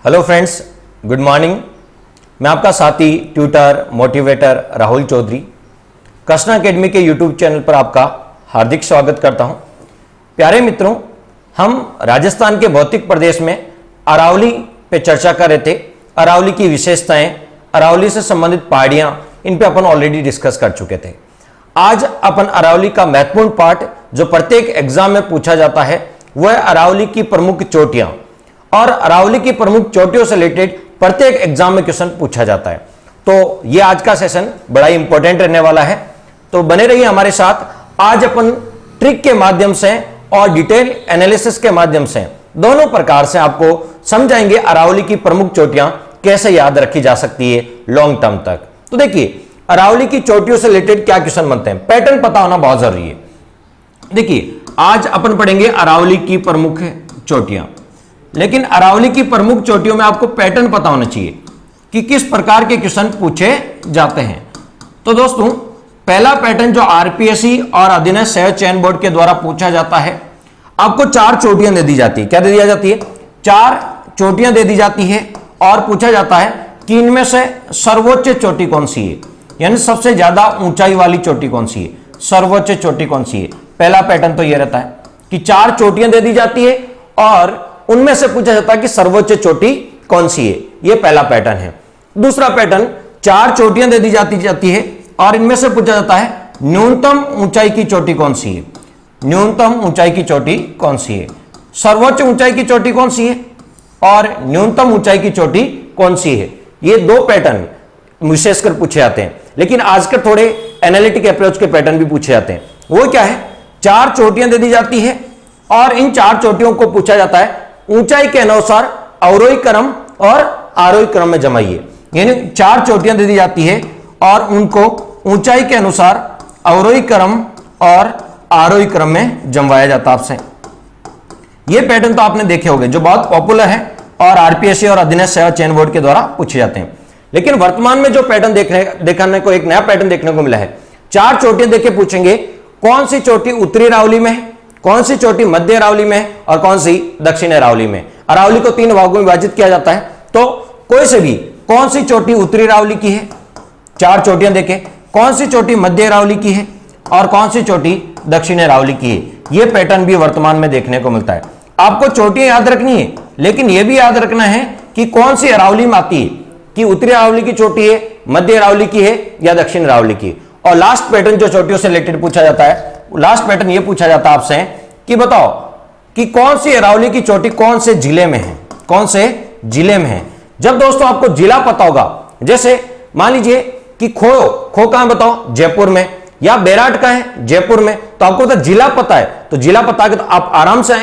Hello friends, good morning. मैं आपका साथी tutor motivator Rahul Chaudhary Krishna academy के यूट्यूब चैनल पर आपका हार्दिक स्वागत करता हूं। प्यारे मित्रों, हम राजस्थान के भौतिक प्रदेश में अरावली पे चर्चा कर रहे थे। अरावली की विशेषताएं, अरावली से संबंधित पहाड़ियां, इन पे अपन ऑलरेडी डिस्कस कर चुके थे। आज अपन अरावली का महत्वपूर्ण पार्ट जो प्रत्येक एग्जाम में पूछा जाता है वह है अरावली की प्रमुख चोटियां। और अरावली की प्रमुख चोटियों से रिलेटेड प्रत्येक एग्जाम में क्वेश्चन पूछा जाता है। तो ये आज का सेशन बड़ा ही इंपॉर्टेंट रहने वाला है, तो बने रहिए हमारे साथ। आज अपन ट्रिक के माध्यम से और डिटेल एनालिसिस के माध्यम से दोनों प्रकार से आपको समझाएंगे अरावली की प्रमुख चोटियां कैसे याद रखी जा सकती है लॉन्ग टर्म तक। तो देखिए, अरावली की चोटियों से रिलेटेड क्या क्वेश्चन बनते हैं, पैटर्न पता होना बहुत जरूरी है। देखिए, आज अपन पढ़ेंगे अरावली की प्रमुख चोटियां, लेकिन अरावली की प्रमुख चोटियों में आपको पैटर्न पता होना चाहिए कि किस प्रकार के क्वेश्चन पूछे जाते हैं। तो दोस्तों, पहला पैटर्न जो आरपीएससी और अधीनस्थ शहर चयन बोर्ड के द्वारा पूछा जाता है, आपको 4 चोटियां दे दी जाती है। क्या दे दी जाती है? 4 चोटियां दे दी जाती है और पूछा जाता है कि इनमें से सर्वोच्च चोटी कौन सी है, यानी सबसे ज्यादा ऊंचाई वाली चोटी कौन सी है, सर्वोच्च चोटी कौन सी है। पहला पैटर्न तो यह रहता है कि 4 चोटियां दे दी जाती है और उनमें से पूछा जाता है कि सर्वोच्च चोटी कौन सी है। यह पहला पैटर्न है। दूसरा पैटर्न, 4 चोटियां दे दी जाती है और इनमें से पूछा जाता है न्यूनतम ऊंचाई की चोटी कौन सी है, न्यूनतम ऊंचाई की चोटी कौन सी है, सर्वोच्च ऊंचाई की चोटी कौन सी है और न्यूनतम ऊंचाई की चोटी कौन सी है। ये 2 पैटर्न विशेषकर पूछे जाते हैं, लेकिन आजकल थोड़े एनालिटिक अप्रोच के पैटर्न भी पूछे जाते हैं। वो क्या है? 4 चोटियां दे दी जाती है और इन 4 चोटियों को पूछा जाता है ऊंचाई के अनुसार अवरोही क्रम और आरोही क्रम में जमाइए। यानी 4 चोटियां दे दी जाती है और उनको ऊंचाई के अनुसार अवरोही क्रम और आरोही क्रम में जमवाया जाता है आपसे। ये पैटर्न तो आपने देखे होंगे, जो बहुत पॉपुलर है और आरपीएससी और अधीनस्थ सेवा चयन बोर्ड के द्वारा पूछे जाते हैं। लेकिन वर्तमान में जो पैटर्न देखने को एक नया पैटर्न देखने को मिला है। 4 चोटियां देके पूछेंगे कौन सी चोटी उत्तरी अरावली में है, कौन सी चोटी मध्य अरावली में और कौन सी दक्षिण अरावली में। अरावली को 3 भागों में विभाजित किया जाता है, तो कोई से भी कौन सी चोटी उत्तरी अरावली की है, 4 चोटियां देखें, कौन सी चोटी मध्य अरावली की है और कौन सी चोटी दक्षिण अरावली की है। यह पैटर्न भी वर्तमान में देखने को मिलता है। आपको चोटियां याद रखनी है, लेकिन यह भी याद रखना है कि कौन सी अरावली में आती है, कि उत्तरी अरावली की चोटी है, मध्य अरावली की है या दक्षिण अरावली की। और लास्ट पैटर्न जो चोटियों से रिलेटेड पूछा जाता है, लास्ट पैटर्न ये पूछा जाता है आपसे कि बताओ कि कौन सी अरावली की चोटी कौन से जिले में है, कौन से जिले में है। जब दोस्तों आपको जिला पता होगा, जैसे मान लीजिए कि खो कहां बताओ, जयपुर में, या बेराट का है जयपुर में, तो आपको तो जिला पता है, तो जिला पता है तो आप आराम से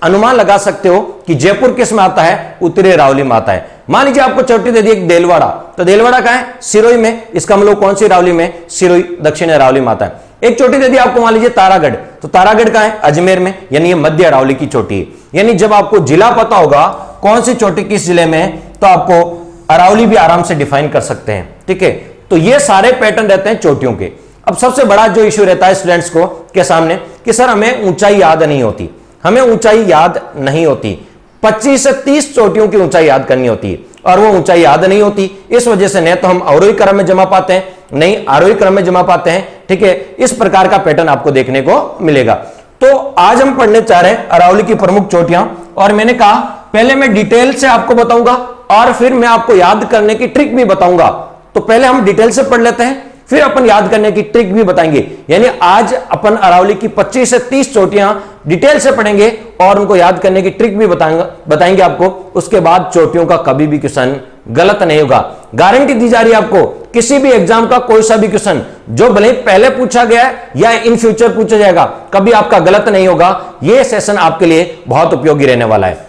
अनुमान लगा सकते हो कि जयपुर किस में आता है, उत्तरी अरावली में आता है। मान लीजिए आपको चोटी दे दी एक देलवाड़ा, तो देलवाड़ा का है सिरोही में, इसका मतलब कौन सी अरावली में, सिरोही दक्षिण अरावली में आता है। एक चोटी दे दी आपको मान लीजिए तारागढ़, तो तारागढ़ का है अजमेर में, यानी ये मध्य अरावली की चोटी है। यानी जब आपको जिला पता होगा कौन सी चोटी किस जिले में है, तो आपको अरावली भी आराम से डिफाइन कर सकते हैं। ठीक है, तो ये सारे पैटर्न रहते हैं चोटियों के। अब सबसे बड़ा जो इश्यू रहता है स्टूडेंट्स को के सामने कि सर हमें ऊंचाई याद नहीं होती, हमें ऊंचाई याद नहीं होती। 25 से 30 चोटियों की ऊंचाई याद करनी होती है और वो ऊंचाई याद नहीं होती। इस वजह से न तो हम अवरोही क्रम में जमा पाते हैं, नहीं आरोही क्रम में जमा पाते हैं। ठीक है, इस प्रकार का पैटर्न आपको देखने को मिलेगा। तो आज हम पढ़ने चाह रहे हैं अरावली की प्रमुख चोटियां, और मैंने कहा पहले मैं डिटेल से आपको बताऊंगा और फिर मैं आपको याद करने की ट्रिक भी बताऊंगा। तो पहले हम डिटेल से पढ़ लेते हैं, फिर अपन याद करने की ट्रिक भी बताएंगे। यानी आज अपन अरावली की 25 से 30 चोटियां डिटेल से पढ़ेंगे और उनको याद करने की ट्रिक भी बताएंगे आपको। उसके बाद चोटियों का कभी भी क्वेश्चन गलत नहीं होगा, गारंटी दी जा रही है आपको। किसी भी एग्जाम का कोई सा भी क्वेश्चन जो भले पहले पूछा गया है या इन फ्यूचर पूछा जाएगा, कभी आपका गलत नहीं होगा। यह सेशन आपके लिए बहुत उपयोगी रहने वाला है।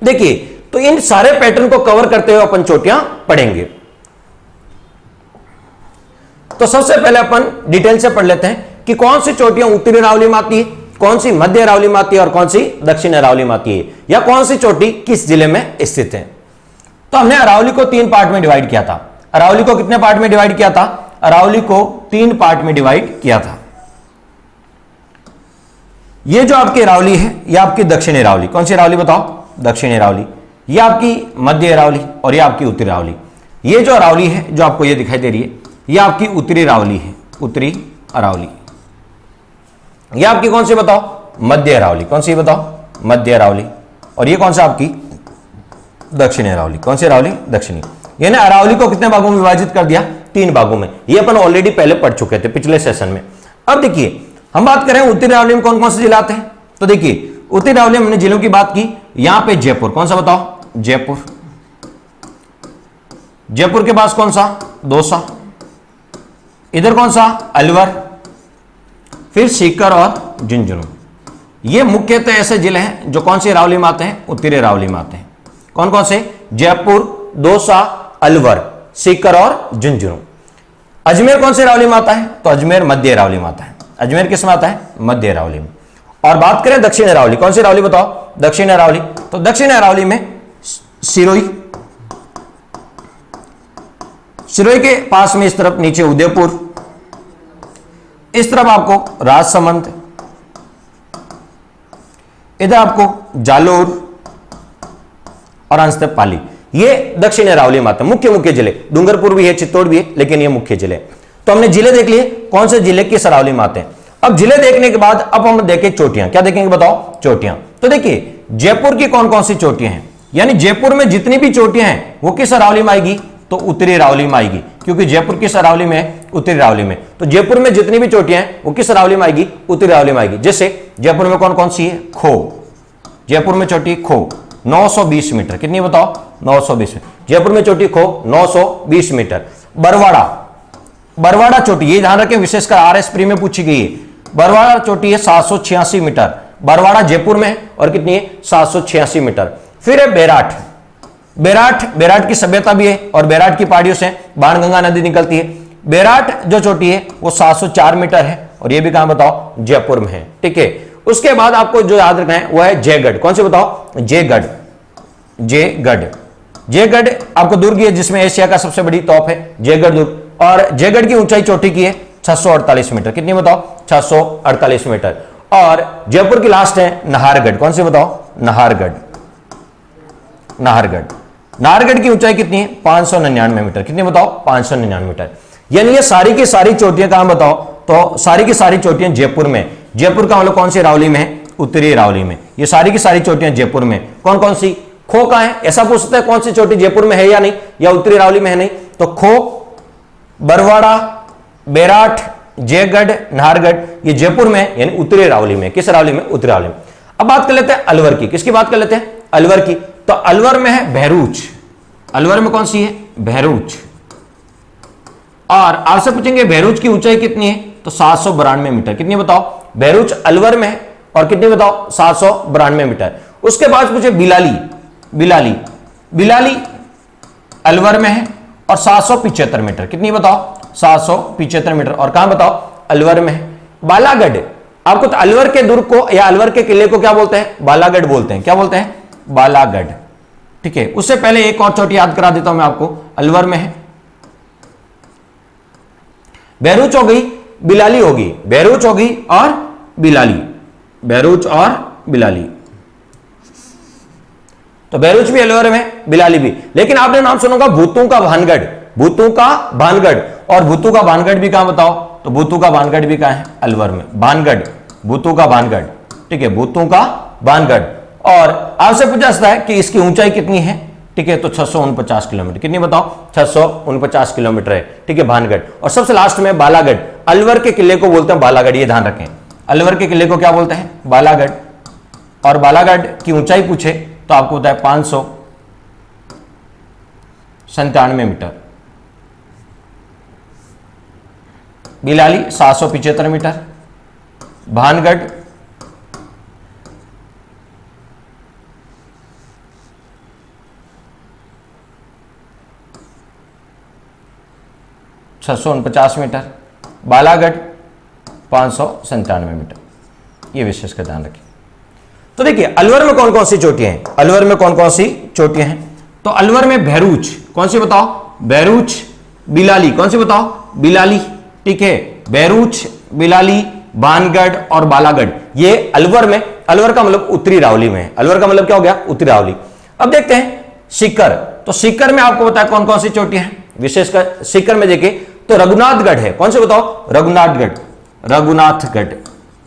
देखिए, तो इन सारे पैटर्न को कवर करते हुए अपन चोटियां पढ़ेंगे। तो सबसे पहले अपन डिटेल से पढ़ लेते हैं कि कौन सी चोटियां उत्तरी अरावली में आती है, कौन सी मध्य अरावली में आती है और कौन सी दक्षिण अरावली में आती है, या कौन सी चोटी किस जिले में स्थित है। तो हमने अरावली को 3 पार्ट में डिवाइड किया था। अरावली को कितने पार्ट में डिवाइड किया था? अरावली को 3 पार्ट में डिवाइड किया था। ये जो आपकी अरावली है, ये आपकी दक्षिण अरावली, कौन सी अरावली बताओ? दक्षिण अरावली। ये आपकी मध्य अरावली और ये आपकी उत्तरी अरावली। ये जो अरावली है जो आपको ये दिखाई दे रही है, ये आपकी उत्तरी अरावली है, उत्तरी अरावली। ये आपकी कौन सी बताओ? मध्य अरावली। कौन सी बताओ? मध्य अरावली। और ये कौन सा आपकी? दक्षिणी अरावली। कौन सी अरावली? दक्षिणी। यानी अरावली को कितने भागों में विभाजित कर दिया? 3 भागों में। ये अपन ऑलरेडी पहले पढ़ चुके थे पिछले सेशन में। अब देखिए हम बात करें उत्तरी अरावली में कौन कौन से जिले आते हैं। तो देखिए उत्तरी अरावली में हमने जिलों की बात की। यहां पे जयपुर, कौन सा बताओ? जयपुर। जयपुर के पास कौन सा? दौसा। इधर कौन सा? अलवर। फिर सीकर और झुंझुनू। ये मुख्यतः ऐसे जिले हैं जो कौन सी अरावली में आते हैं? उत्तरी अरावली में आते हैं। कौन कौन से? जयपुर, दौसा, अलवर, सीकर और झुंझुनू। अजमेर कौन सी अरावली में आता है? तो अजमेर मध्य अरावली में आता है। अजमेर किस में आता है? मध्य अरावली में। और बात करें दक्षिण अरावली, कौन सी अरावली बताओ? दक्षिण अरावली। तो दक्षिण अरावली में सिरोही, सिरोही के पास में इस तरफ नीचे उदयपुर, इस तरफ आपको राजसमंद, इधर आपको जालोर और अंश तक पाली। ये दक्षिण अरावली में आते हैं। मुख्य मुख्य जिले, डूंगरपुर भी है, चित्तौड़ भी है, लेकिन ये मुख्य जिले। तो हमने जिले देख लिए कौन से जिले किस अरावली में आते हैं। अब जिले देखने के बाद अब हम देखें चोटियां। क्या देखेंगे बताओ? चोटियां। तो देखिए जयपुर की कौन कौन सी चोटियां हैं, यानी जयपुर में जितनी भी चोटियां हैं वो किस अरावली में आएगी? तो उत्तरी अरावली में आएगी, क्योंकि जयपुर किस अरावली में है? उत्तरी अरावली में। तो जयपुर में जितनी भी चोटियां हैं वो किस अरावली में आएगी? उत्तरी अरावली में आएगी। जैसे जयपुर में कौन कौन सी है? खो, जयपुर में चोटी खो 920 मीटर। कितनी बताओ? 920 मीटर। जयपुर में चोटी खो 920 मीटर। बरवाड़ा, बरवाड़ा चोटी, ये ध्यान रखें, विशेषकर आरएस प्री में पूछी गई है। बरवाड़ा चोटी है 786 मीटर। बरवाड़ा जयपुर में और कितनी है? 786 मीटर। फिर है बैराठ, बैराठ, बैराठ की सभ्यता भी है और बैराठ की पहाड़ियों से बाणगंगा नदी निकलती है। बैराठ जो चोटी है वो 704 मीटर है और ये भी कहां बताओ? जयपुर में है। ठीक है। उसके बाद आपको जो याद रखना है वो है जयगढ़। कौन से बताओ? जयगढ़, जयगढ़। जयगढ़ आपको दुर्ग है जिसमें एशिया का सबसे बड़ी तोप है, जयगढ़ दुर्ग। और जयगढ़ की ऊंचाई चोटी की है 648 मीटर। कितनी बताओ? 648 मीटर। और जयपुर की लास्ट है नाहरगढ़। कौन से बताओ? नाहरगढ़, नाहरगढ़। नाहरगढ़ की ऊंचाई कितनी है? 599 मीटर। कितनी बताओ? 599 मीटर। यानी ये सारी की सारी चोटियां कहां बताओ? तो सारी की सारी चोटियां जयपुर में। जयपुर का मतलब कौन सी अरावली में है? उत्तरी अरावली में। ये सारी की सारी चोटियां जयपुर में। कौन कौन सी? खो कहां है? ऐसा पूछ सकता है कौन सी चोटी जयपुर में है या नहीं, या उत्तरी अरावली में है नहीं। तो खो, बरवाड़ा, बैराठ, जयगढ़, नाहरगढ़ ये जयपुर में है, यानी उत्तरी अरावली में। किस अरावली में? उत्तरी अरावली में। अब बात कर लेते हैं अलवर की। किसकी बात कर लेते हैं? अलवर की। तो अलवर में है बहरूच। अलवर में कौन सी है? बहरूच। और आपसे पूछेंगे बहरूच की ऊंचाई कितनी है? तो 792 मीटर। कितनी बताओ? बहरूच अलवर में है और कितनी बताओ? 792 मीटर। उसके बाद पूछे बिलाली, बिलाली, बिलाली अलवर में है और 775 मीटर। कितनी बताओ? 775 मीटर। और कहां बताओ? अलवर में है। बालागढ़, आपको तो अलवर के दुर्ग को या अलवर के किले को क्या बोलते हैं? बालागढ़ बोलते हैं। क्या बोलते हैं? बालागढ़। ठीक है। उससे पहले एक और चोटी याद करा देता हूं मैं आपको, अलवर में है। बहरूच हो गई, बिलाली होगी, बहरूच होगी और बिलाली, बहरूच और बिलाली। तो बहरूच भी अलवर में, बिलाली भी। लेकिन आपने नाम सुना होगा भूतू का भानगढ़, भूतू का भानगढ़। और भूतू का भानगढ़ भी कहां बताओ? तो भूतू का भानगढ़ भी कहां है? अलवर में। भानगढ़, भूतू का भानगढ़। ठीक है, भूतू का भानगढ़। और आपसे पूछा जाता है कि इसकी ऊंचाई कितनी है? ठीक है, तो 649 किलोमीटर। कितनी बताओ? 649 किलोमीटर है। ठीक है, भानगढ़। और सबसे लास्ट में बालागढ़। अलवर के किले को बोलते हैं बालागढ़, ये ध्यान रखें। अलवर के किले को क्या बोलते हैं? बालागढ़। और बालागढ़ की ऊंचाई पूछे तो आपको होता है 597 metre. Bilali 775 metre. Bhangarh 649 metre. Balagarh 597 metre. ये विशेष का ध्यान रखें। तो देखिए अलवर में कौन कौन सी चोटियां हैं? अलवर में कौन कौन सी चोटियां हैं? तो अलवर में बहरूच, कौन सी बताओ? बहरूच, बिलाली, कौन सी बताओ? बिलाली। ठीक है, बहरूच, बिलाली, भानगढ़ और बालागढ़, ये अलवर में। अलवर का मतलब उत्तरी अरावली में है। अलवर का मतलब क्या हो गया? उत्तरी अरावली। अब देखते हैं सीकर। तो सीकर में आपको बताया कौन कौन सी चोटियां हैं, विशेषकर सीकर में देखिए तो रघुनाथगढ़ है। कौन से बताओ, रघुनाथगढ़, रघुनाथगढ़,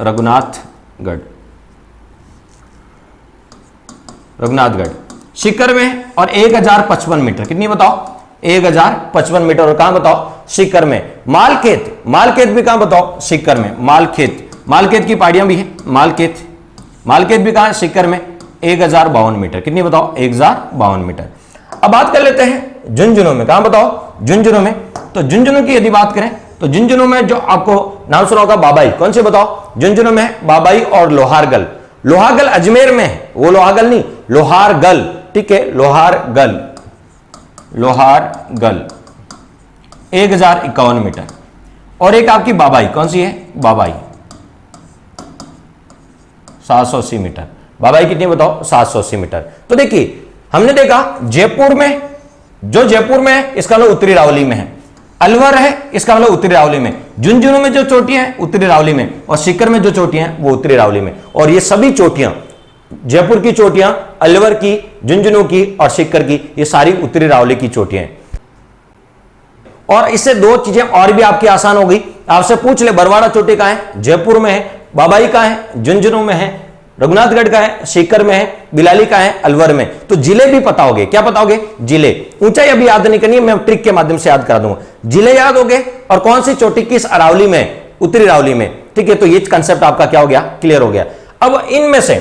रघुनाथगढ़, रघुनाथगढ़ सीकर में। और 1055 मीटर, कितनी बताओ, 1055 मीटर। और कहां बताओ, सीकर में। मालखेत, मालखेत भी कहां बताओ, सीकर में। मालखेत, मालखेत की पहाड़ियां भी है, मालखेत, मालखेत भी कहां है, सीकर में। 1052 मीटर, कितनी बताओ, 1052 मीटर। अब बात कर लेते हैं झुंझुनू में, कहां बताओ, झुंझुनू में। तो झुंझुनू की यदि बात करें तो झुंझुनू में जो आपको नाम सुना होगा बाबाई, कौन से बताओ, झुंझुनू में है बाबाई और लोहारगल। लोहारगल अजमेर में है, वो लोहागल नहीं, लोहारगल, ठीक है, लोहारगल, लोहारगल 1051 मीटर। और एक आपकी बाबाई, कौन सी है, बाबाई 780 मीटर। बाबाई कितनी बताओ, 780 मीटर। तो देखिए हमने देखा जयपुर में, जो जयपुर में है इसका मतलब उत्तरी रावली में है, अलवर है इसका मतलब उत्तरी रावली में, झुंझुनू में जो चोटियां हैं उत्तरी रावली में, और सीकर में जो चोटियां हैं वो उत्तरी रावली में। और ये सभी चोटियां, जयपुर की चोटियां, अलवर की, झुंझुनू की और सीकर की, ये सारी उत्तरी रावली की चोटियां हैं। और इससे दो चीजें और भी आपकी आसान हो गई, आपसे पूछ ले बरवाड़ा चोटी कहां है, जयपुर में है, बाबाई कहां है, झुंझुनू में है, रघुनाथगढ़ का है, सीकर में है, बिलाली का है, अलवर में। तो जिले भी पता होगे, क्या पता होगे, जिले। ऊंचाई अभी याद नहीं करनी है, मैं ट्रिक के माध्यम से याद करा दूंगा। जिले याद हो गए और कौन सी चोटी किस अरावली में, उत्तरी रावली में, ठीक है। तो ये कंसेप्ट आपका क्या हो गया, क्लियर हो गया। अब इनमें से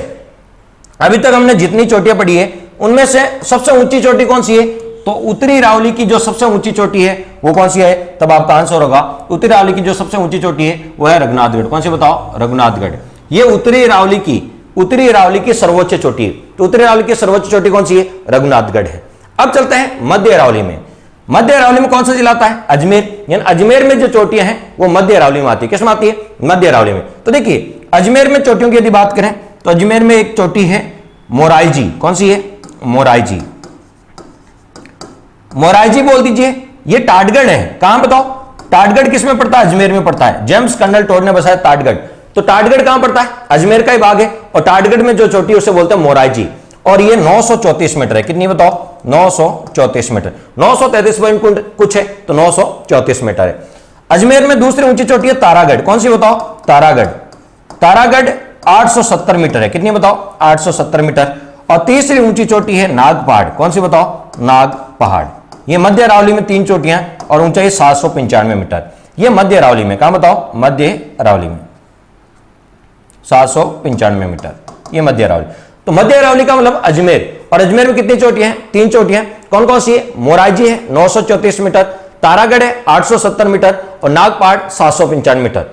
अभी तक हमने जितनी चोटियां पढ़ी है उनमें से सबसे ऊंची चोटी कौन सी है, तो उत्तरी रावली की जो सबसे ऊंची चोटी है वो कौन सी है, तब आपका आंसर होगा उत्तरी रावली की जो सबसे ऊंची चोटी है वो है रघुनाथगढ़। कौन सी बताओ, रघुनाथगढ़। ये उत्तरी रावली की सर्वोच्च चोटी है। तो उत्तरी रावली की सर्वोच्च चोटी कौन सी है, रघुनाथगढ़ है। अब चलते हैं मध्य रावली में। मध्य रावली में कौन सा जिला आता है, अजमेर। यानी अजमेर में जो चोटियां हैं वो मध्य रावली में आती है। किसमें आती है, मध्य रावली में। तो देखिए अजमेर में चोटियों की यदि बात करें तो अजमेर में एक चोटी है मोराईजी। कौन सी है, मोराईजी, मोराईजी बोल दीजिए। ये टाटगढ़ है, कहां बताओ, टाटगढ़ किसमें पड़ता है, अजमेर में पड़ता है। जेम्स कर्नल टोड ने बसाया टाटगढ़। तो टाटगढ़ कहां पड़ता है, अजमेर का ही भाग है। और टाटगढ़ में जो चोटी है उसे बोलते हैं मोराईजी। और ये 934 मीटर है, कितनी बताओ, 934 मीटर। 933 पॉइंट कुछ है तो 934 मीटर है। अजमेर में दूसरी ऊंची चोटी है तारागढ़। कौन सी बताओ, तारागढ़। तारागढ़ 870 मीटर है, कितनी बताओ, 870 मीटर। और तीसरी ऊंची चोटी है नागपहाड़। कौन सी बताओ, नागपहाड़। ये मध्य रावली में 3 चोटियां और ऊंचाई 795 मीटर। ये मध्य रावली में, कहां बताओ, मध्य रावली में 795 मीटर, ये मध्य रावली। तो मध्य रावली का मतलब अजमेर। और अजमेर में कितनी चोटियां हैं, 3 चोटियां। कौन कौन सी है, मोराईजी है 934 मीटर, तारागढ़ है 870 मीटर और नागपहाड़ 795 मीटर।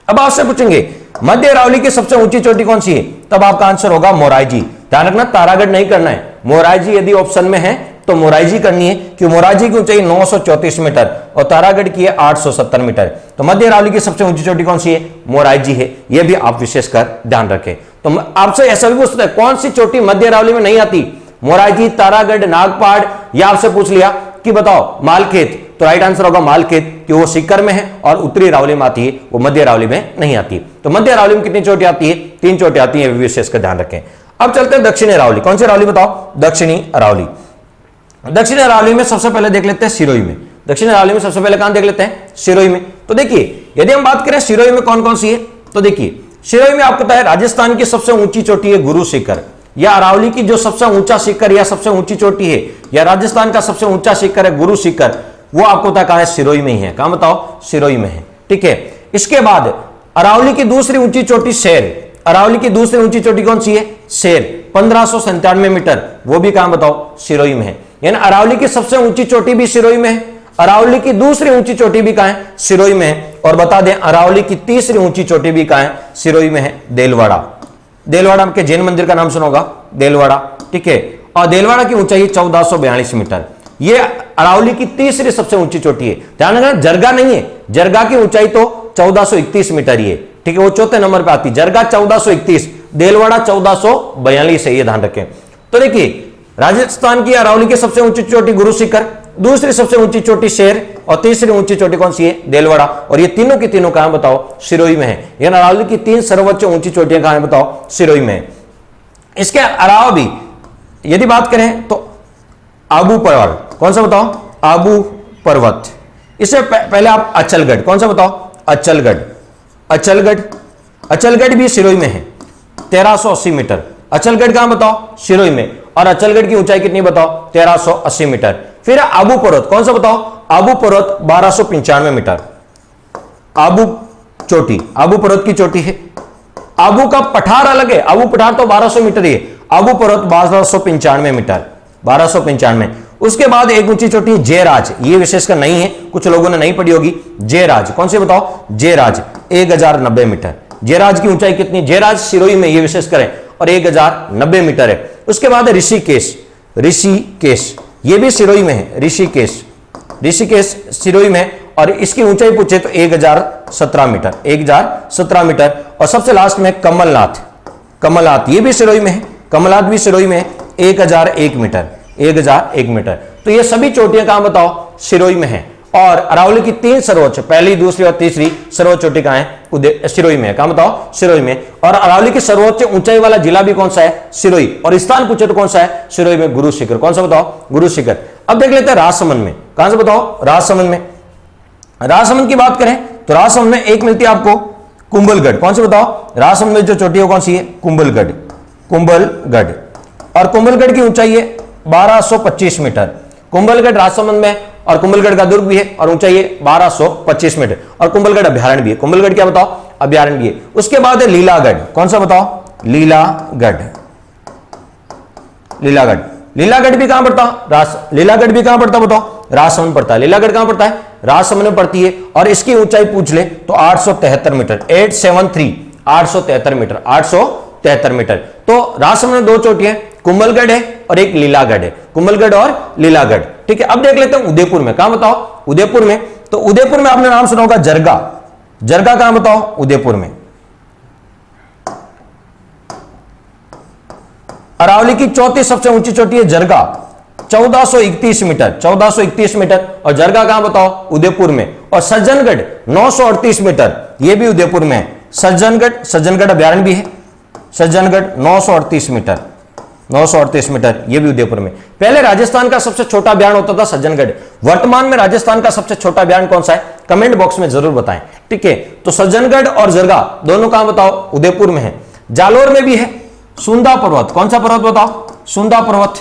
अब आपसे पूछेंगे मध्य रावली की सबसे ऊंची चोटी कौन सी है, तब आपका आंसर होगा मोराईजी। ध्यान रखना तारागढ़ नहीं करना है, मोराईजी यदि ऑप्शन में है तो मोराईजी करनी है, कि मोराईजी की ऊंचाई 934 मीटर और तारागढ़ की है 870 मीटर। तो मध्य रावली की सबसे ऊंची चोटी कौन सी है, मोराईजी है। यह भी आप विशेषकर ध्यान रखें। तो आपसे ऐसा भी पूछता है कौन सी चोटी मध्य रावली में नहीं आती, मोराईजी, तारागढ़, नागपहाड़, या आपसे पूछ लिया कि बताओ मालखेत, तो राइट आंसर होगा मालखेत, कि वो सीकर में है और उत्तरी रावली में आती है, वो मध्य रावली में नहीं आती। तो मध्य रावली में कितनी चोटी आती है, 3 चोटी आती है, विशेषकर ध्यान रखें। अब चलते हैं दक्षिणी रावली। कौन सी रावली बताओ, दक्षिणी रावली। दक्षिणी रावली में सबसे पहले देख लेते हैं सिरोही में। दक्षिणी रावली में सबसे पहले कहां देख लेते हैं, सिरोही में। तो देखिए यदि हम बात करें सिरोही में कौन कौन सी है, तो देखिए सिरोही में आपको पता है राजस्थान की सबसे ऊंची चोटी है गुरु शिखर, या अरावली की जो सबसे ऊंचा शिखर या सबसे ऊंची चोटी है, या राजस्थान का सबसे ऊंचा शिखर है गुरु शिखर, वो आपको पता कहां है, सिरोही में ही है। कहां बताओ, सिरोही में है, ठीक है। इसके बाद अरावली की दूसरी ऊंची चोटी शेर। अरावली की दूसरी ऊंची चोटी कौन सी है, शेर 1597 मीटर, वो भी कहां बताओ, सिरोही में है। यानी अरावली की सबसे ऊंची चोटी भी सिरोही में है, अरावली की दूसरी ऊंची चोटी भी कहां है, सिरोही में है। और बता दें अरावली की तीसरी ऊंची चोटी भी कहां है, सिरोही में है, देलवाड़ा। देलवाड़ा के जैन मंदिर का नाम सुना होगा, देलवाड़ा, ठीक है। और देलवाड़ा की ऊंचाई 1442 मीटर। ये अरावली की तीसरी सबसे ऊंची चोटी है। ध्यान रखना जरगा नहीं है, जरगा की ऊंचाई तो 1431 मीटर ही है, ठीक है, वो चौथे नंबर पे आती है। जरगा 1431, देलवाड़ा 1442 है, ये ध्यान रखें। तो देखिए राजस्थान की अरावली की सबसे ऊंची चोटी गुरु शिखर, दूसरी सबसे ऊंची चोटी शेर और तीसरी ऊंची चोटी कौन सी है, देलवाड़ा। और ये तीनों की तीनों कहां बताओ, सिरोही में है। यानी अरावली की 3 सर्वोच्च ऊंची चोटियां कहां बताओ, सिरोही में है। इसके अलावा भी यदि बात करें तो आबू पर्वत, कौन सा बताओ, आबू पर्वत। इससे पहले आप अचलगढ़, कौन सा बताओ, अचलगढ़। अचलगढ़, अचलगढ़ भी सिरोही में है, 1380 मीटर। अचलगढ़ कहां बताओ, सिरोही में। और अचलगढ़ की ऊंचाई कितनी बताओ, 1380 मीटर। फिर आबू पर्वत, कौन सा बताओ, आबू पर्वत 1295 मीटर। आबू चोटी, आबू पर्वत की चोटी है। आबू का पठार अलग है, आबू पठार तो 1200 मीटर ही है, आबू पर्वत 1295 मीटर, 1295। उसके बाद एक ऊंची चोटी है जयराज, ये विशेषकर नहीं है, कुछ लोगों ने नहीं पढ़ी होगी। जयराज, कौन सी बताओ, जयराज 1090 मीटर। जयराज की ऊंचाई कितनी, जयराज सिरोही में, ये विशेषकर है, और 1090 मीटर है। उसके बाद ऋषिकेश, ऋषिकेश ये भी सिरोही में है, ऋषिकेश, ऋषिकेश सिरोही में, और इसकी ऊंचाई पूछे तो 1017 मीटर, 1017 मीटर। और सबसे लास्ट में कमलनाथ, कमलनाथ ये भी सिरोही में है, कमलनाथ भी सिरोही में है, 1001 मीटर, 1001 मीटर। तो ये सभी चोटियां कहां बताओ, सिरोही में है। और अरावली की 3 सर्वोच्च, पहली, दूसरी और तीसरी सर्वोच्च चोटी कहां है, सिरोही में है। कहां बताओ, सिरोही में। और अरावली की सर्वोच्च ऊंचाई वाला जिला भी कौन सा है, सिरोही। और स्थान पूछे तो कौन सा है, सिरोही में, गुरु शिखर। कौन सा बताओ, गुरु शिखर। अब देख लेते हैं राजसमंद में, कहां से बताओ, राजसमंद में। राजसमंद की बात करें तो राजसमंद में एक मिलती है आपको कुंभलगढ़, कौन से बताओ, राजसमंद में जो चोटी है कौन सी है, कुंभलगढ़, कुंभलगढ़। और कुंभलगढ़ की ऊंचाई है 1225 मीटर। कुंभलगढ़ राजसमंद में, और कुंभलगढ़ का दुर्ग भी है, और ऊंचाई है 1225 मीटर। और कुंभलगढ़ अभ्यारण्य भी है, कुंभलगढ़ क्या बताओ, अभ्यारण्य भी है। उसके बाद है लीलागढ़, कौन सा बताओ, लीलागढ़, लीलागढ़। लीलागढ़ भी कहां पड़ता, लीलागढ़ भी कहां पड़ता बताओ, राजसमंद पड़ता है। लीलागढ़ कहां पड़ता है, राजसमंद में पड़ती है। और इसकी ऊंचाई पूछ ले तो 873 मीटर, 873, 873 मीटर, 873 मीटर। तो राजसमंद में 2 चोटियां, कुंभलगढ़ है और एक लीलागढ़ है, कुंभलगढ़ और लीलागढ़। ठीक है, अब देख लेते हैं उदयपुर में, कहां बताओ, उदयपुर में। तो उदयपुर में आपने नाम सुना होगा जरगा, जरगा कहां बताओ, उदयपुर में। अरावली की चौथी सबसे ऊंची चोटी है जरगा, 1431 मीटर, 1431 मीटर। और जरगा कहां बताओ, उदयपुर में। और सज्जनगढ़ 938 मीटर, यह भी उदयपुर में है। सज्जनगढ़, सज्जनगढ़ अभ्यारण्य भी है, सज्जनगढ़ 938 मीटर, 938 मीटर, यह भी उदयपुर में। पहले राजस्थान का सबसे छोटा अभ्यारण्य होता था सज्जनगढ़। वर्तमान में राजस्थान का सबसे छोटा अभ्यारण्य कौन सा है, कमेंट बॉक्स में जरूर बताएं। ठीक है, तो सज्जनगढ़ और जरगा दोनों कहां बताओ, उदयपुर में है। जालोर में भी है सुंदा पर्वत, कौन सा पर्वत बताओ, सुंदा पर्वत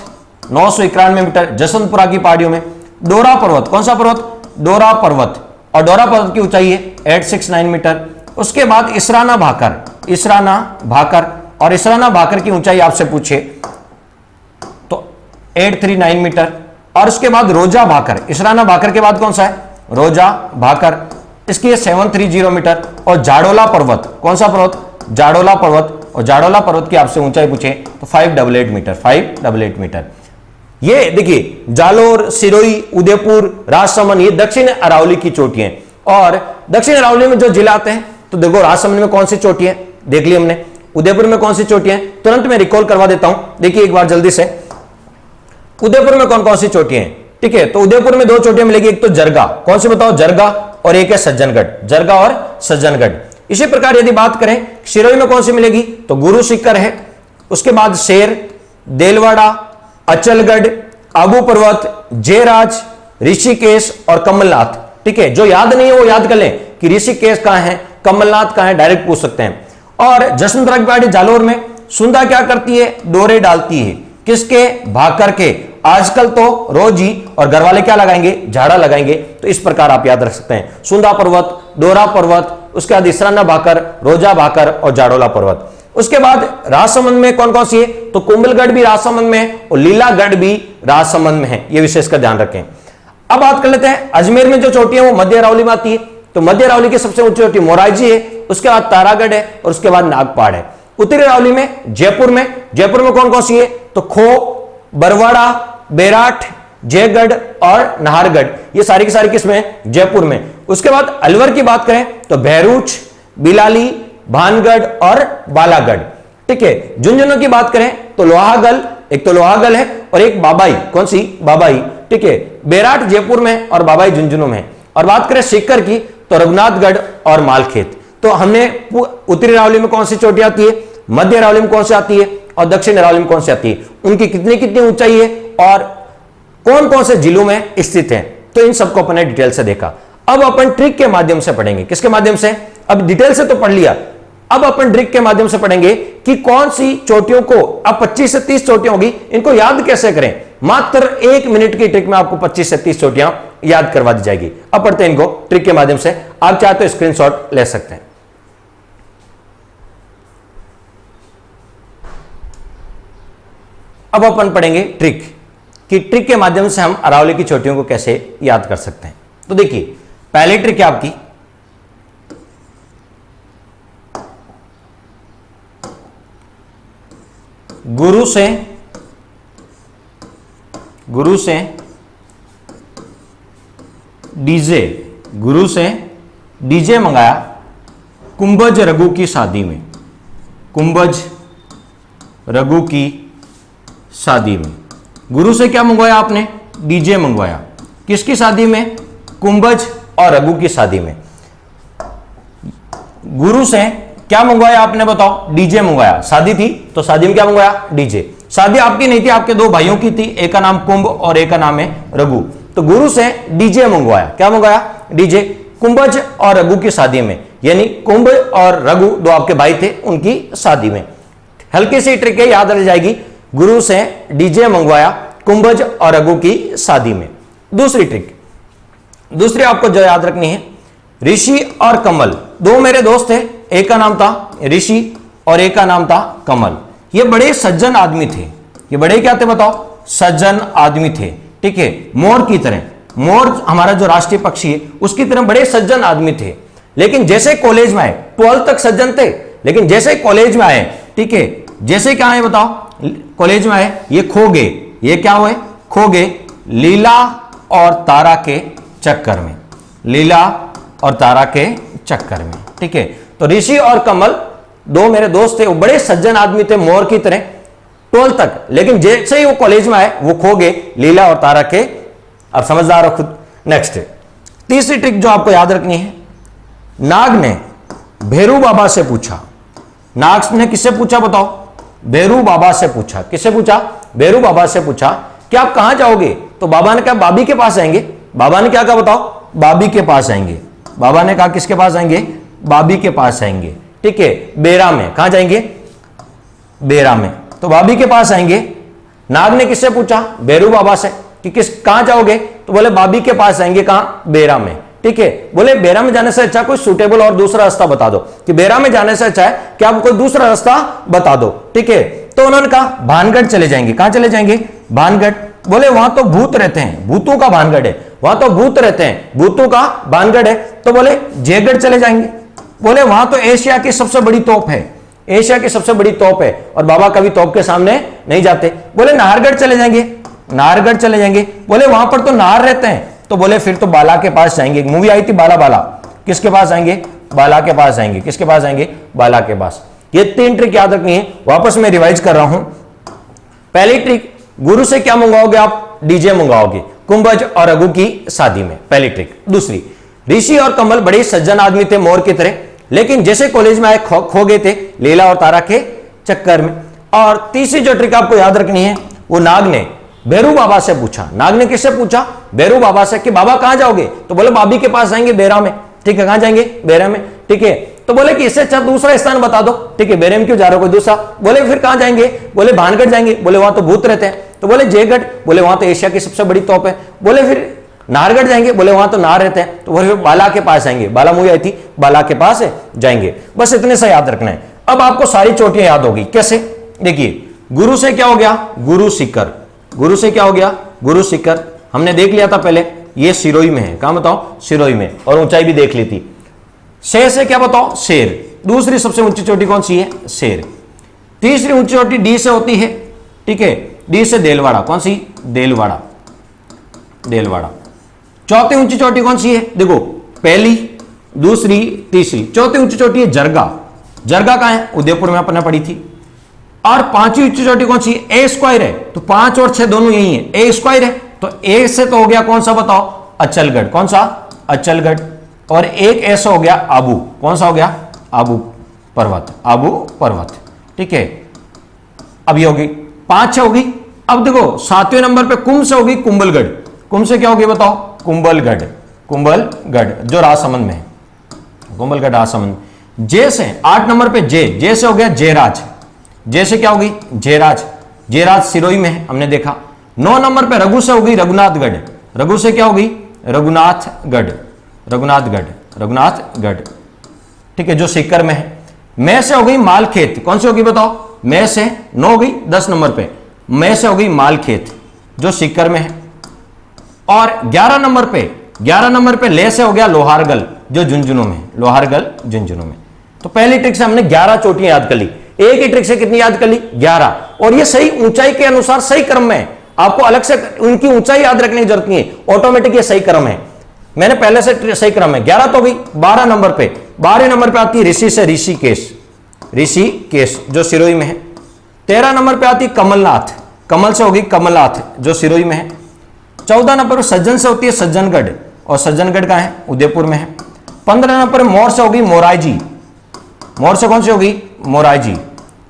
991 मीटर, जसवंतपुरा की पहाड़ियों में। डोरा पर्वत, कौन सा पर्वत, डोरा पर्वत। और डोरा पर्वत की ऊंचाई है 869 मीटर। उसके बाद इसराना भाकर, इसराना भाकर। और इसराना भाकर की ऊंचाई आपसे पूछे तो 839 मीटर। और उसके बाद रोजा भाकर, इसराना भाकर के बाद कौन सा है, रोजा भाकर, इसकी है 730 मीटर। और जाडोला पर्वत, कौन सा पर्वत, जाडोला पर्वत। और जाडोला पर्वत की आपसे ऊंचाई पूछे तो 588 मीटर, 588 मीटर। ये देखिए जालोर, सिरोही, उदयपुर, राजसमंद, ये दक्षिण अरावली की चोटियां। और दक्षिण अरावली में जो जिला आते हैं तो देखो राजसमंद में कौन सी चोटियां देख ली हमने, उदयपुर में कौन सी चोटियां, तुरंत मैं रिकॉल करवा देता हूं। देखिए एक बार जल्दी से, उदयपुर में कौन कौन सी चोटियां हैं। ठीक है, तो उदयपुर में 2 चोटियां मिलेगी, एक तो जरगा, कौन सी बताओ, जरगा। और एक है सज्जनगढ़, जरगा और सज्जनगढ़। इसी प्रकार यदि बात करें सिरोही में कौन सी मिलेगी तो गुरु शिखर है। उसके बाद शेर, देलवाड़ा, अचलगढ़, आबू पर्वत, जयराज, ऋषिकेश और कमलनाथ। ठीक है, जो याद नहीं है वो याद कर लें कि ऋषिकेश कहां है, कमलनाथ कहां है, डायरेक्ट पूछ सकते हैं। और जसवंतपुरा की पहाड़ी जालोर में सुंदा क्या करती है, डोरे डालती है, किसके, भाकर के। आजकल तो रोज ही, और घर वाले क्या लगाएंगे, झाड़ा लगाएंगे। तो इस प्रकार आप याद रख सकते हैं, सुंदा पर्वत, डोरा पर्वत, उसके बाद इसराना भाकर, रोजा भाकर और जाडोला पर्वत। उसके बाद राजसमंद में कौन कौन सी है तो कुंभलगढ़ भी राजसमंद में है और लीलागढ़ भी राजसमंद में है, यह विशेषकर ध्यान रखें। अब बात कर लेते हैं अजमेर में जो चोटी है वो मध्य अरावली में आती है। तो मध्य अरावली की सबसे ऊंची चोटी मोराइजी है, उसके बाद तारागढ़ है और उसके बाद नागपाड़ है। उत्तरी अरावली में जयपुर में, जयपुर में कौन कौन सी है तो खो, बरवाड़ा, बेराठ, जयगढ़ और नाहरगढ़, ये सारी की सारी किसमें, जयपुर में। उसके बाद अलवर की बात करें तो बहरूच, बिलाली, भानगढ़ और बालागढ़। ठीक है, झुंझुनू की बात करें तो लोहागल, एक तो लोहागल है और एक बाबाई, कौन सी, बाबाई। ठीक है, बेराठ जयपुर में और बाबाई झुंझुनू में। और बात करें सीकर की तो रघुनाथगढ़ और मालखेत। तो हमने उत्तरी अरावली में कौन सी चोटी आती है, मध्य अरावली में कौन सी आती है, और दक्षिण अरावली में कौन सी आती है, उनकी कितनी कितनी ऊंचाई है और कौन कौन से जिलों में स्थित है, तो इन सबको अपन ने डिटेल से देखा। अब अपन ट्रिक के माध्यम से पढ़ेंगे। किसके माध्यम से? अब डिटेल से तो पढ़ लिया, अब अपन ट्रिक के माध्यम से पढ़ेंगे कि कौन सी चोटियों को, अब 25 से 30 चोटियां होगी, इनको याद कैसे करें। मात्र 1 मिनट की ट्रिक में आपको 25 से 30 चोटियां याद करवा दी जाएगी। अब पढ़ते हैं इनको ट्रिक के माध्यम से। आप चाहे तो स्क्रीनशॉट ले सकते हैं। अब अपन पढ़ेंगे ट्रिक, कि ट्रिक के माध्यम से हम अरावली की चोटियों को कैसे याद कर सकते हैं। तो देखिए, पहली ट्रिक है आपकी, गुरु से डीजे मंगाया कुंभज रघु की शादी में। कुंभज रघु की शादी में गुरु से क्या मंगवाया आपने? डीजे मंगवाया। किसकी शादी में? कुंभज और रघु की शादी में। गुरु से क्या मंगवाया आपने, बताओ? डीजे मंगवाया। शादी थी तो शादी में क्या मंगवाया? डीजे। शादी आपकी नहीं थी, आपके दो भाइयों की थी, एक का नाम कुंभ और एक का नाम है रघु। तो गुरु से डीजे मंगवाया। क्या मंगवाया? डीजे। कुंभज और रघु की शादी में, यानी कुंभ और रघु दो आपके भाई थे, उनकी शादी में। हल्की सी ट्रिक है, याद रह जाएगी। गुरु से डीजे मंगवाया कुंभज और रघु की शादी में। दूसरी ट्रिक, दूसरी आपको जो याद रखनी है, ऋषि और कमल दो मेरे दोस्त थे, एक का नाम था ऋषि और एक का नाम था कमल। ये बड़े सज्जन आदमी थे। ये बड़े क्या थे बताओ? सज्जन आदमी थे। ठीक है, मोर की तरह, मोर हमारा जो राष्ट्रीय पक्षी है उसकी तरह बड़े सज्जन आदमी थे। लेकिन जैसे कॉलेज में आए, 12 तक सज्जन थे, लेकिन जैसे कॉलेज में आए, ठीक है, जैसे क्या है बताओ, कॉलेज में आए, ये खो गए। ये क्या हुए? खो गए लीला और तारा के चक्कर में। लीला और तारा के चक्कर में। ठीक है, तो ऋषि और कमल दो मेरे दोस्त थे, वो बड़े सज्जन आदमी थे, मोर की तरह, 12 तक। लेकिन जैसे ही वो कॉलेज में आए, वो खो गए लीला और तारा के। अब समझदार हो खुद। नेक्स्ट, तीसरी ट्रिक जो आपको याद रखनी है, नाग ने भैरू बाबा से पूछा। नाग ने किससे पूछा बताओ? भैरू बाबा से पूछा। किससे पूछा? भैरू बाबा से पूछा कि आप कहां जाओगे? तो बाबा ने कहा बाबी के पास आएंगे। बाबा ने क्या कहा बताओ? बाबी के पास आएंगे। बाबा ने कहा किसके पास आएंगे? बाबी के पास आएंगे। ठीक है, बेरा में। कहां जाएंगे? बेरा में। तो बाबी के पास आएंगे। नाग ने किससे पूछा? भैरू बाबा से कि कहां जाओगे? तो बोले बाबी के पास आएंगे। कहां? बेरा में। ठीक है, बोले बेरा में जाने से अच्छा कोई सूटेबल और दूसरा रास्ता बता दो, कि बेरा में जाने से अच्छा है कि आप कोई दूसरा रास्ता बता दो। ठीक है, तो उन्होंने कहा भानगढ़ चले जाएंगे। कहां चले जाएंगे? भानगढ़। बोले वहां तो भूत रहते हैं, भूतों का भानगढ़ है, वहां तो भूत रहते हैं, भूतों का भानगढ़ है। तो बोले जयगढ़ चले जाएंगे। बोले वहां तो एशिया की सबसे बड़ी तोप है, एशिया की सबसे बड़ी तोप है, और बाबा कभी तोप के सामने नहीं जाते। बोले नाहरगढ़ चले जाएंगे। नाहरगढ़ चले जाएंगे। बोले वहां पर तो नाहर रहते हैं। तो बोले फिर तो बाला के पास जाएंगे। एक मूवी आई थी बाला बाला, किसके पास आएंगे? बाला के पास आएंगे। किसके पास आएंगे? बाला के पास। ये 3 ट्रिक याद रखनी है। वापस मैं रिवाइज कर रहा हूं। पहली ट्रिक, गुरु से क्या मंगाओगे आप? डीजे मंगाओगे कुंभज और रघु की शादी में, पहली ट्रिक। दूसरी, ऋषि और कमल बड़े सज्जन आदमी थे, मोर की तरह, लेकिन जैसे कॉलेज में आए खो गए थे लीला और तारा के चक्कर में। और तीसरी जो ट्रिक आपको याद रखनी है, वो नाग ने भैरू बाबा से पूछा। नाग ने किससे पूछा? भैरू बाबा से कि बाबा कहां जाओगे? तो बोले बाबी के पास जाएंगे, बेरा में। ठीक है, कहां जाएंगे? बेरा में। ठीक है, तो बोले कि इससे अच्छा दूसरा स्थान बता दो। ठीक है, बेरे में क्यों जा रहे हो, कोई दूसरा? बोले फिर कहां जाएंगे? बोले भानगढ़ जाएंगे। बोले वहां तो भूत रहते हैं। तो बोले जयगढ़। बोले वहां तो एशिया की सबसे बड़ी तोप है। बोले फिर नाहरगढ़ जाएंगे। बोले वहां तो नाहर रहते हैं। तो बोले बाला के पास आएंगे, बाला मूवी आई थी, बाला के पास जाएंगे। बस इतने से याद रखना है। अब आपको सारी चोटियां याद होगी। कैसे? देखिए, गुरु से क्या हो गया? गुरु शिखर। गुरु से क्या हो गया? गुरु शिखर। हमने देख लिया था पहले, ये सिरोही में है। कहां बताओ? सिरोही में। और ऊंचाई भी देख ली थी। शेर से क्या बताओ? शेर। दूसरी सबसे ऊंची चोटी कौन सी है? शेर। तीसरी ऊंची चोटी डी से होती है। ठीक है, डी से देलवाड़ा। कौन सी? देलवाड़ा। देलवाड़ा। चौथी ऊंची चोटी कौन सी है? देखो, पहली, दूसरी, तीसरी। चौथी ऊंची चोटी है जरगा। जरगा कहां है? उदयपुर में अपने पड़ी थी। और पांचवी ऊंची चोटी कौन सी है? ए स्क्वायर है। तो 5 और 6 दोनों यही है। ए स्क्वायर है, तो ए से तो हो गया कौन सा बताओ? अचलगढ़। कौन सा? अचलगढ़। और एक ऐसा हो गया आबू। कौन सा हो गया? आबू पर्वत। आबू पर्वत। ठीक है, अब ये होगी 5 होगी। अब देखो 7वें नंबर पे कुंभ से होगी कुंभलगढ़। कुंभ से क्या होगी बताओ? कुंभलगढ़। कुंभलगढ़ जो राजसमंद में है, कुंभलगढ़ राजसमंद। जे से 8 नंबर पे जे से हो गया जयराज। जे से क्या होगी? जयराज। जयराज सिरोही में है, हमने देखा। 9 नंबर पे रघु से होगी रघुनाथगढ़। रघु से क्या होगी? रघुनाथगढ़। रघुनाथगढ़। रघुनाथगढ़, ठीक है, जो सीकर में है। मैं से हो गई मालखेत। कौन सी होगी बताओ? मैं से 9 हो गई 10 नंबर पे। मैं से हो गई मालखेत जो सीकर में है। और 11 नंबर पे ले से हो गया लोहारगल जो झुंझुनू में है। लोहारगल झुंझुनू में। तो पहली ट्रिक से हमने 11 चोटियां याद कर ली। एक ही ट्रिक से कितनी याद कर ली? 11। और ये सही ऊंचाई के अनुसार सही क्रम में है, आपको अलग से उनकी ऊंचाई याद रखने की जरूरत नहीं है, ऑटोमेटिक ये सही क्रम है। मैंने पहले से सही क्रम है। 11 तो गई। 12 नंबर पे, 12 नंबर पे आती है ऋषि से ऋषिकेश। ऋषिकेश जो सिरोही में है। 13 नंबर पे आती है कमलनाथ। कमल से होगी कमलनाथ जो सिरोही में है। 14 नंबर पर सज्जन से होती है सज्जनगढ़, और सज्जनगढ़ का है उदयपुर में है। 15 नंबर पर मोर से होगी मोराइजी। मोर से कौन सी होगी? मोराइजी।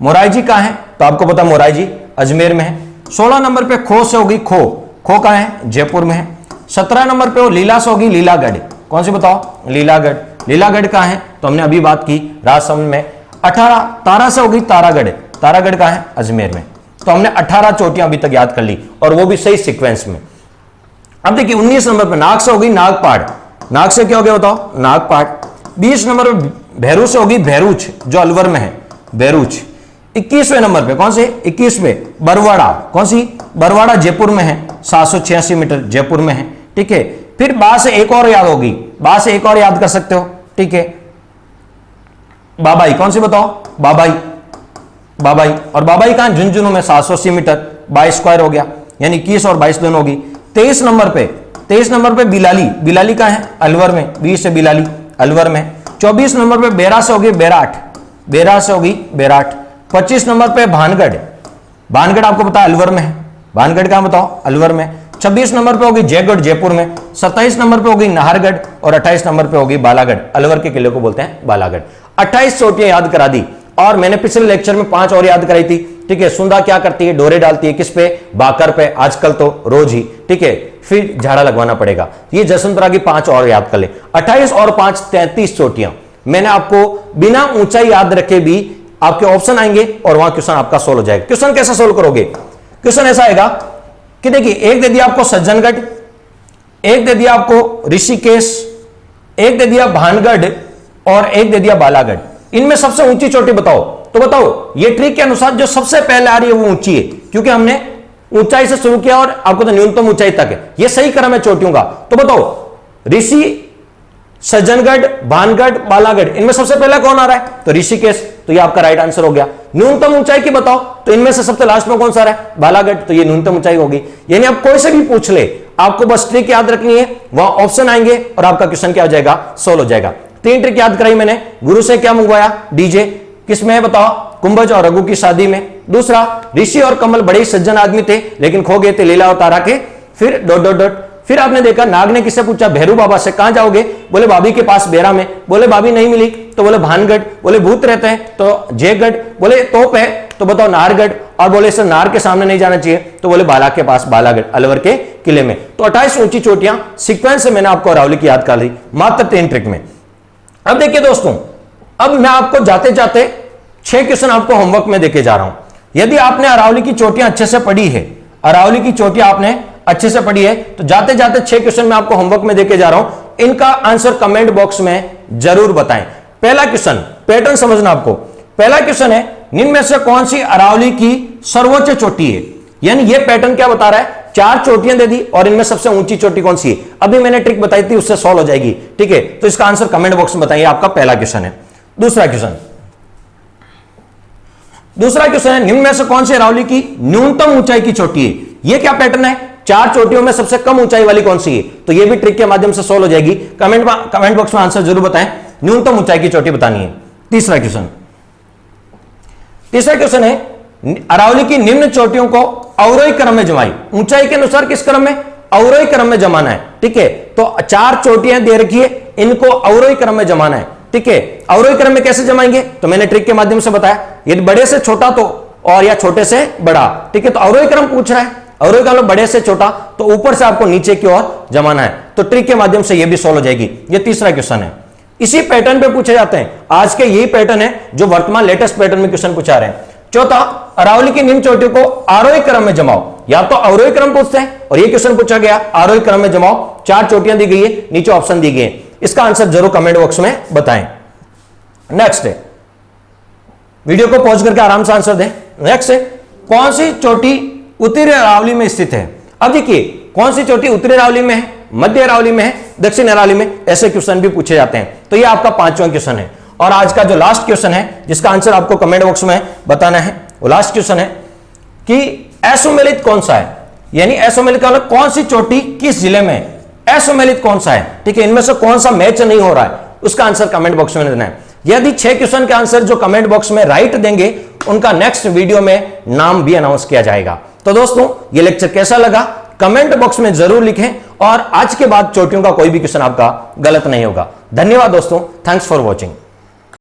मोराइजी कहाँ है? तो आपको पता मोराइजी अजमेर में है। 16 नंबर पे खो से होगी खो। खो कहाँ है? जयपुर में है। 17 नंबर पे वो लीला से होगी लीलागढ़। कौन सी बताओ? लीलागढ़। लीलागढ़ कहाँ है? तो हमने अभी बात की राजसमंद में। 18 तारा से होगी तारागढ़। तारागढ़ कहाँ है? अजमेर में। तो हमने 18 चोटियां अभी तक याद कर ली, और वो भी सही सीक्वेंस में। अब देखिए 19 नंबर पे नाग से होगी नागपाड़। नाग से क्या हो गया बताओ? नागपाड़। 20 नंबर पे भैरू से होगी भैरूच जो अलवर में है। भैरूच। 21वें नंबर पे कौन से? 21वें बरवाड़ा। कौन सी? बरवाड़ा जयपुर में है। 786 मीटर जयपुर में है, ठीक है। फिर बा से एक और याद होगी, बा से एक और याद कर सकते हो, ठीक है। बाबाई। कौन सी बताओ? बाबाई। बाबाई। और बाबाई कहां? झुंझुनू में। 780 मीटर 22 स्क्वायर हो गया, यानी 21 और 22 दोनों होगी। 23 नंबर पे बिलाली। बिलाली कहां है? अलवर में। 20 से बिलाली अलवर में। 24 नंबर पे बेरा से होगी बेराट। बेरा से होगी बेराट। 25 नंबर पे भानगढ़। भानगढ़ आपको पता है अलवर में है। भानगढ़ कहां बताओ? अलवर में। 26 नंबर पे होगी जयगढ़ जयपुर में। 27 नंबर पे होगी नाहरगढ़, और 28 नंबर पे होगी बालागढ़। अलवर के किले को बोलते हैं बालागढ़। 28 चोटियां याद करा दी, और मैंने पिछले लेक्चर में 5 और याद कराई थी, ठीक है। सुंदा क्या करती है? डोरे डालती है किस पे? बाकर पे, आजकल तो रोज ही, ठीक है। फिर झाड़ा लगवाना पड़ेगा। ये जसवंतरा की 5 और याद कर ले। 28 और 5 33 चोटियां मैंने आपको बिना ऊंचाई याद रखे भी, आपके ऑप्शन आएंगे और वहां क्वेश्चन आपका सोल्व हो जाएगा। क्वेश्चन कैसे सोल्व करोगे? क्वेश्चन ऐसा आएगा कि देखिए, एक दे दिया आपको सज्जनगढ़, एक दे दिया आपको ऋषिकेश, एक दे दिया भानगढ़, और एक दे दिया बालागढ़। इनमें सबसे ऊंची चोटी बताओ। तो बताओ, ये ट्रिक के अनुसार जो सबसे पहले आ रही है वो ऊंची है, क्योंकि हमने ऊंचाई से शुरू किया और आपको तो न्यूनतम ऊंचाई तक है। ये सही क्रम है चोटियों का। तो बताओ, ऋषि, सज्जनगढ़, भानगढ़, बालागढ़, इनमें सबसे पहले कौन आ रहा है? तो ऋषिकेश। तो ये आपका राइट आंसर हो गया। न्यूनतम ऊंचाई की बताओ, तो इनमें से सबसे लास्ट में कौन सा आ रहा है? बालागढ़। तो ये न्यूनतम ऊंचाई होगी। यानी आप कोई से भी पूछ ले, आपको बस ट्रिक याद रखनी है, वहां ऑप्शन आएंगे और आपका क्वेश्चन क्या हो जाएगा? सोल्व हो जाएगा। 3 ट्रिक याद कराई मैंने। गुरु से क्या मंगवाया? डीजे। किसमें है बताओ? कुंभज और रघु की शादी में। दूसरा, ऋषि और कमल बड़े ही सज्जन आदमी थे, लेकिन खो गए थे लीला और तारा के। फिर डॉट डॉट डॉट। फिर आपने देखा नाग ने किससे पूछा? भैरू बाबा से। कहां जाओगे? बोले भाभी के पास बेरा में। बोले भाभी नहीं मिली, तो बोले भानगढ़। बोले भूत रहते हैं, तो जयगढ़। बोले तोप है, तो बताओ नाहरगढ़। और बोले सर नार के सामने नहीं जाना चाहिए, तो बोले बाला के पास बालागढ़, अलवर के किले में। तो 28 ऊंची चोटियां सीक्वेंस से मैंने आपको अरावली की याद कर ली मात्र 3 ट्रिक में। अब देखिए दोस्तों, अब मैं आपको जाते जाते 6 क्वेश्चन आपको होमवर्क में देके जा रहा हूं। यदि आपने अरावली की चोटियां अच्छे से पढ़ी है, अरावली की चोटियां आपने अच्छे से पढ़ी है, तो जाते जाते 6 क्वेश्चन मैं आपको होमवर्क में देके जा रहा हूं। इनका आंसर कमेंट बॉक्स में जरूर बताएं। पहला क्वेश्चन, पैटर्न समझना आपको। पहला क्वेश्चन है, निम्न में से कौन सी अरावली की सर्वोच्च चोटी है? यानी यह पैटर्न क्या बता रहा है? 4 चोटियां दे दी और इनमें सबसे ऊंची चोटी कौन सी है? अभी मैंने ट्रिक बताई थी, उससे सॉल्व हो जाएगी, ठीक है। तो इसका आंसर कमेंट बॉक्स में बताइए। आपका पहला क्वेश्चन है। दूसरा क्वेश्चन है, निम्न में से कौन सी अरावली की न्यूनतम ऊंचाई की चोटी है? यह क्या पैटर्न है? 4 चोटियों में सबसे कम ऊंचाई वाली कौन सी है? तो यह भी ट्रिक के माध्यम से सोल्व हो जाएगी। कमेंट बॉक्स में आंसर जरूर बताएं। न्यूनतम ऊंचाई की चोटी बतानी है। तीसरा क्वेश्चन है, अरावली की निम्न चोटियों को अवरोही क्रम में जमाई। ऊंचाई के अनुसार किस क्रम में? अवरोही क्रम में जमाना है, ठीक है। तो 4 चोटियां दे रखी है, इनको अवरोही क्रम में जमाना है, ठीक है। अवरोही क्रम में कैसे जमाएंगे? तो मैंने ट्रिक के माध्यम से बताया। यदि बड़े से छोटा तो और या छोटे से बड़ा, ठीक है। तो अवरोही क्रम पूछ रहा है, अवरोही क्रम बड़े से छोटा, तो ऊपर से आपको नीचे की ओर जमाना है, तो ट्रिक के माध्यम से यह भी सॉल्व हो जाएगी। यह तीसरा क्वेश्चन है, इसी पैटर्न पे पूछे जाते हैं, आज के यही पैटर्न है जो वर्तमान लेटेस्ट पैटर्न में क्वेश्चन पूछा रहे हैं। चौथा, अरावली की निम्न चोटियों को आरोही क्रम में जमाओ, या तो अवरोही क्रम पूछते हैं और ये क्वेश्चन पूछा गया आरोही क्रम में जमाओ। 4 चोटियां दी गई है, नीचे ऑप्शन दी गई है, इसका आंसर जरूर कमेंट बॉक्स में बताएं। नेक्स्ट है, वीडियो को पॉज करके आराम से आंसर दें। नेक्स्ट है, कौन सी चोटी उत्तरी अरावली में स्थित है? अब देखिए, कौन सी चोटी उत्तरी अरावली में है, मध्य अरावली में है, दक्षिण अरावली में, ऐसे क्वेश्चन भी पूछे जाते हैं। तो ये आपका 5वां क्वेश्चन है। और आज का जो लास्ट क्वेश्चन है जिसका आंसर आपको कमेंट बॉक्स में बताना है, वो लास्ट क्वेश्चन है कि असुमेलित कौन सा है, यानी असुमेलित का मतलब कौन सी चोटी किस जिले में है, असुमेलित कौन सा है, ठीक है। इनमें से कौन सा मैच नहीं हो रहा है, उसका आंसर कमेंट बॉक्स में देना है। यदि 6 क्वेश्चन के आंसर जो कमेंट बॉक्स में राइट देंगे, उनका नेक्स्ट वीडियो में नाम भी अनाउंस किया जाएगा। तो दोस्तों, ये लेक्चर कैसा लगा कमेंट बॉक्स में जरूर लिखें, और आज के बाद चोटियों का कोई भी क्वेश्चन आपका गलत नहीं होगा। धन्यवाद दोस्तों, थैंक्स फॉर वॉचिंग।